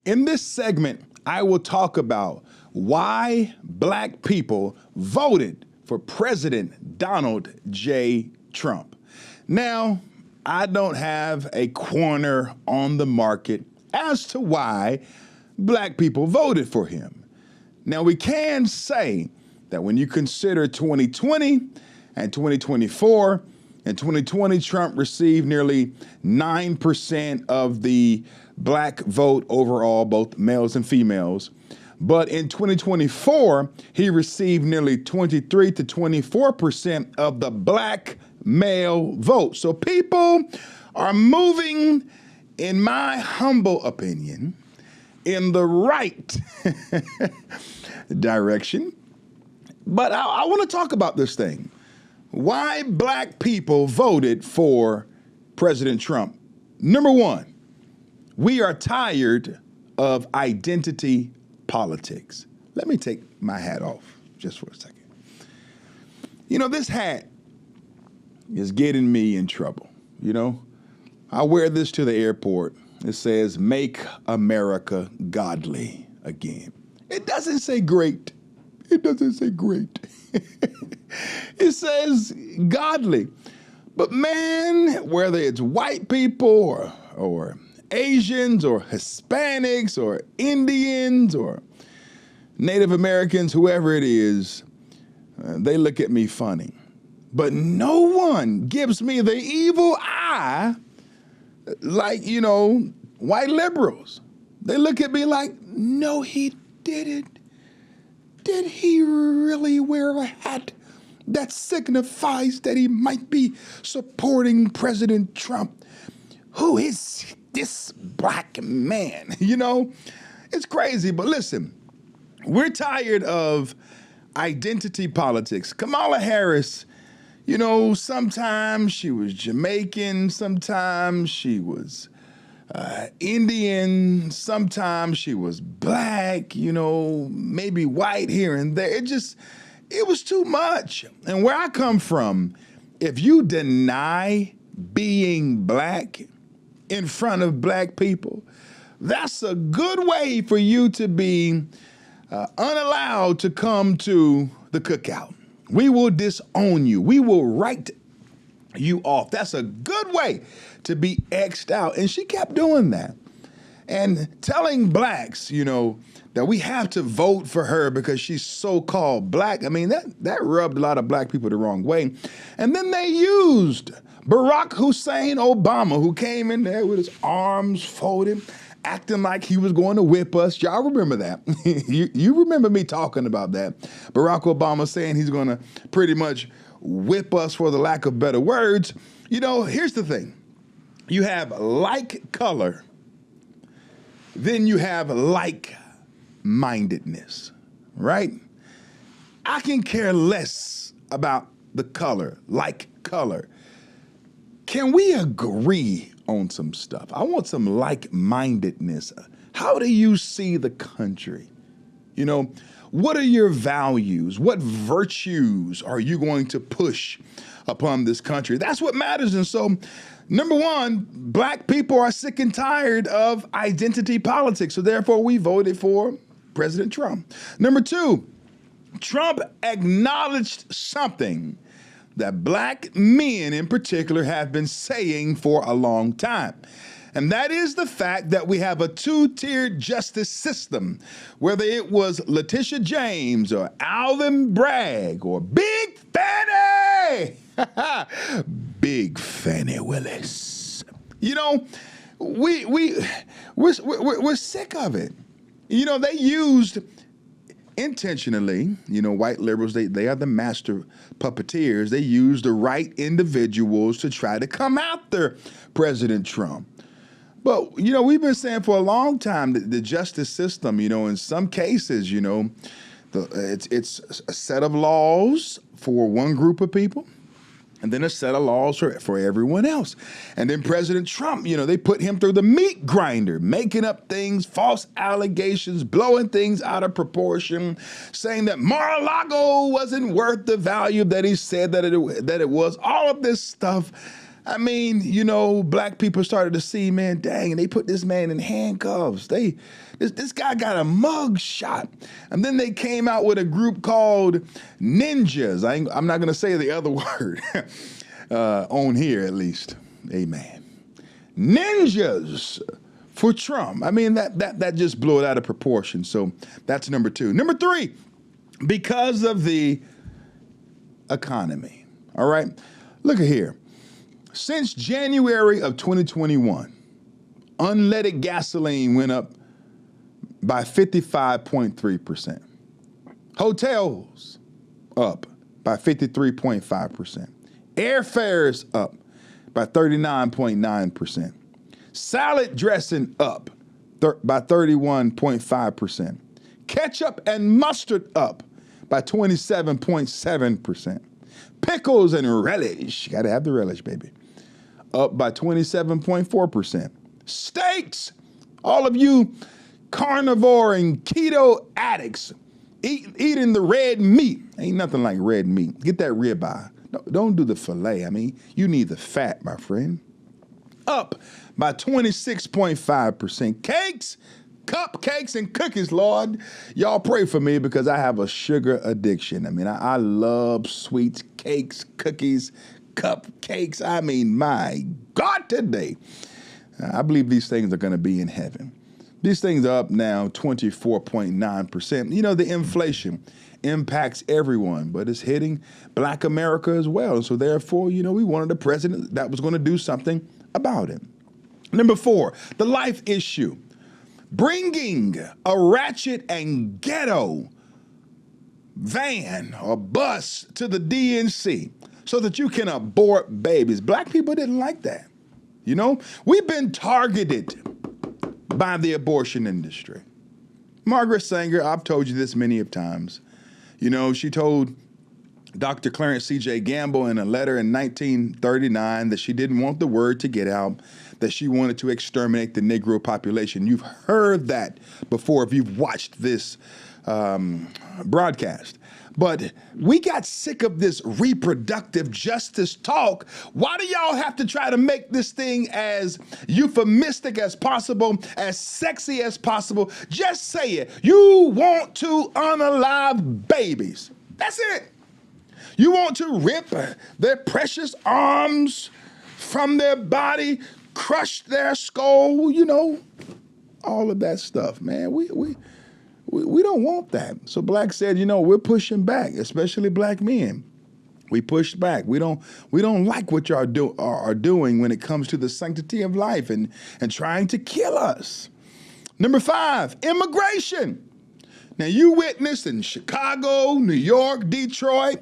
In this segment, I will talk about why black people voted for President Donald J. Trump. Now, I don't have a corner on the market as to why black people voted for him. Now, we can say that when you consider 2020 and 2024, in 2020, Trump received nearly 9% of the black vote overall, both males and females. But in 2024, he received nearly 23 to 24% of the black male vote. So people are moving, in my humble opinion, in the right direction. But I want to talk about this thing. Why black people voted for President Trump. Number one, we are tired of identity politics. Let me take my hat off just for a second. You know, this hat is getting me in trouble. You know, I wear this to the airport. It says, "Make America Godly Again." It doesn't say great. It doesn't say great. It says godly. But man, whether it's white people or Asians or Hispanics or Indians or Native Americans, whoever it is, they look at me funny. But no one gives me the evil eye like, you know, white liberals. They look at me like, no, he didn't. Did he really wear a hat that signifies that he might be supporting President Trump? Who is this black man? You know, it's crazy. But listen, we're tired of identity politics. Kamala Harris, you know, sometimes she was Jamaican, sometimes she was Indian, sometimes she was black, you know, maybe white here and there. It was too much. And where I come from, if you deny being black in front of black people, that's a good way for you to be unallowed to come to the cookout. We will disown you. We will write you off. That's a good way to be X'd out. And she kept doing that. And telling blacks, you know, that we have to vote for her because she's so-called black. I mean, that rubbed a lot of black people the wrong way. And then they used Barack Hussein Obama, who came in there with his arms folded, acting like he was going to whip us. Y'all remember that. You remember me talking about that. Barack Obama saying he's going to pretty much whip us, for the lack of better words. You know, here's the thing. You have like color, then you have like-mindedness, right? I can care less about the color, like color. Can we agree on some stuff? I want some like-mindedness. How do you see the country? You know, what are your values? What virtues are you going to push upon this country? That's what matters. And so, number one, black people are sick and tired of identity politics. So therefore, we voted for President Trump. Number two, Trump acknowledged something that black men in particular have been saying for a long time. And that is the fact that we have a two-tiered justice system, whether it was Letitia James or Alvin Bragg or Big Fannie, Big Fannie Willis. You know, we're sick of it. You know, they used intentionally, you know, white liberals, they are the master puppeteers. They use the right individuals to try to come after President Trump. But, you know, we've been saying for a long time that the justice system, you know, in some cases, you know, it's a set of laws for one group of people, and then a set of laws for everyone else. And then President Trump, you know, they put him through the meat grinder, making up things, false allegations, blowing things out of proportion, saying that Mar-a-Lago wasn't worth the value that he said that it was. All of this stuff, I mean, you know, black people started to see, man, dang, and they put this man in handcuffs. This guy got a mug shot. And then they came out with a group called Ninjas. I'm not going to say the other word on here, at least. Amen. Ninjas for Trump. I mean, that just blew it out of proportion. So that's number 2. Number 3, because of the economy. All right. Look at here. Since January of 2021, unleaded gasoline went up by 55.3%. Hotels up by 53.5%. Airfares up by 39.9%. Salad dressing up by 31.5%. Ketchup and mustard up by 27.7%. Pickles and relish, gotta have the relish, baby, up by 27.4%. Steaks, all of you carnivore and keto addicts eating the red meat. Ain't nothing like red meat. Get that ribeye. No, don't do the filet. I mean, you need the fat, my friend. Up by 26.5%. Cakes, cupcakes, and cookies, Lord. Y'all pray for me because I have a sugar addiction. I mean, I love sweets, cakes, cookies, cupcakes. I mean, my God, today. I believe these things are going to be in heaven. These things are up now 24.9%. You know, the inflation impacts everyone, but it's hitting Black America as well. And so therefore, you know, we wanted a president that was going to do something about it. Number 4, the life issue. Bringing a ratchet and ghetto van or bus to the DNC so that you can abort babies. Black people didn't like that. You know, we've been targeted by the abortion industry. Margaret Sanger, I've told you this many of times. You know, she told Dr. Clarence C.J. Gamble in a letter in 1939 that she didn't want the word to get out, that she wanted to exterminate the Negro population. You've heard that before if you've watched this broadcast. But we got sick of this reproductive justice talk. Why do y'all have to try to make this thing as euphemistic as possible, as sexy as possible? Just say it. You want to unalive babies. That's it. You want to rip their precious arms from their body, crush their skull, you know, all of that stuff, man. We don't want that. So Black said, you know, we're pushing back, especially Black men. We pushed back. We don't like what y'all are doing when it comes to the sanctity of life and trying to kill us. Number 5, immigration. Now you witnessed in Chicago, New York, Detroit,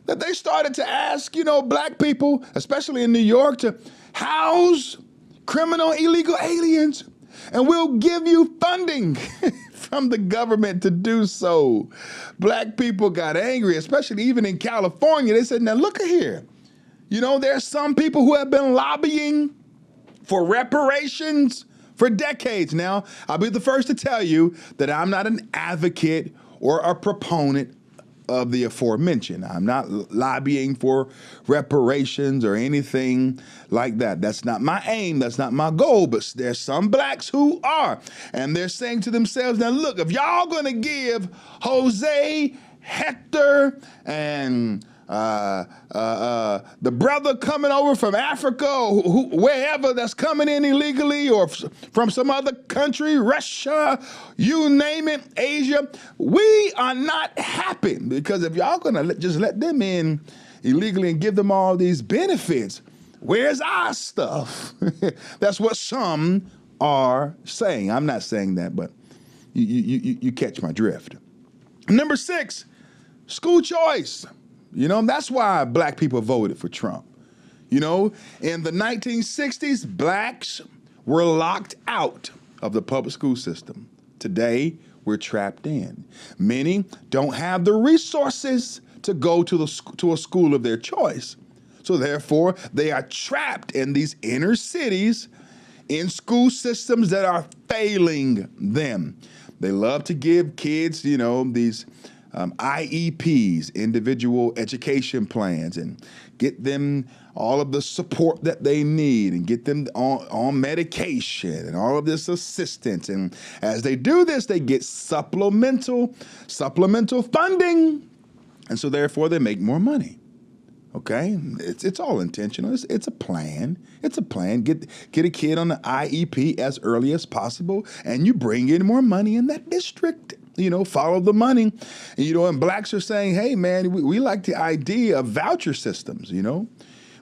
that they started to ask, you know, Black people, especially in New York, to house criminal illegal aliens, and we'll give you funding from the government to do so. Black people got angry, especially even in California. They said, now look at here. You know, there's some people who have been lobbying for reparations for decades now. I'll be the first to tell you that I'm not an advocate or a proponent of the aforementioned. I'm not lobbying for reparations or anything like that. That's not my aim. That's not my goal. But there's some Blacks who are. And they're saying to themselves, now look, if y'all going to give Jose, Hector, and the brother coming over from Africa or wherever that's coming in illegally or from some other country, Russia, you name it, Asia, we are not happy because if y'all gonna just let them in illegally and give them all these benefits, where's our stuff? That's what some are saying. I'm not saying that, but you catch my drift. Number 6, school choice. You know, that's why Black people voted for Trump. You know, in the 1960s, Blacks were locked out of the public school system. Today, we're trapped in. Many don't have the resources to go to a school of their choice. So therefore, they are trapped in these inner cities in school systems that are failing them. They love to give kids, you know, these IEPs, individual education plans, and get them all of the support that they need and get them on medication and all of this assistance. And as they do this, they get supplemental funding. And so therefore they make more money. Okay, it's all intentional. It's a plan. It's a plan. Get a kid on the IEP as early as possible, and you bring in more money in that district. Follow the money. And blacks are saying, hey, man, we like the idea of voucher systems.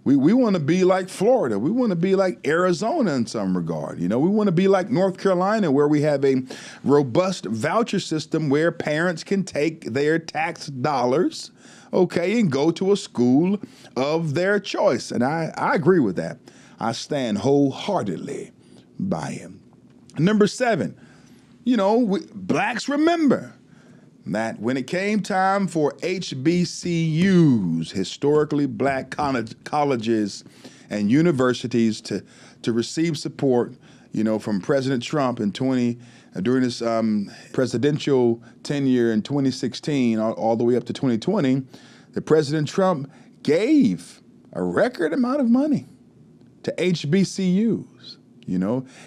We want to be like Florida. We want to be like Arizona in some regard. We want to be like North Carolina, where we have a robust voucher system where parents can take their tax dollars, okay, and go to a school of their choice. And I agree with that. I stand wholeheartedly by him. Number 7, blacks remember that when it came time for HBCUs, historically black colleges and universities, to receive support, from President Trump during his presidential tenure in 2016 all the way up to 2020, that President Trump gave a record amount of money to HBCUs.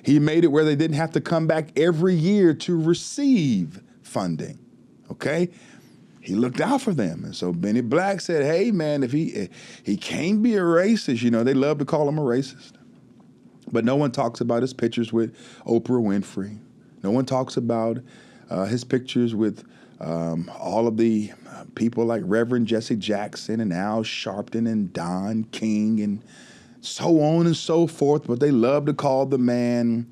He made it where they didn't have to come back every year to receive funding. Okay, he looked out for them, and so Benny Black said, "Hey, man, if he can't be a racist, they love to call him a racist, but no one talks about his pictures with Oprah Winfrey. No one talks about his pictures with all of the people like Reverend Jesse Jackson and Al Sharpton and Don King and so on and so forth. But they love to call the man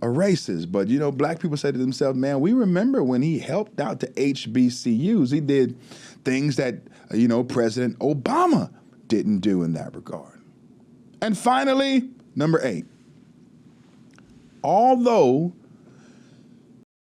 a racist. But, black people say to themselves, man, we remember when he helped out the HBCUs. He did things that, President Obama didn't do in that regard. And finally, number 8, although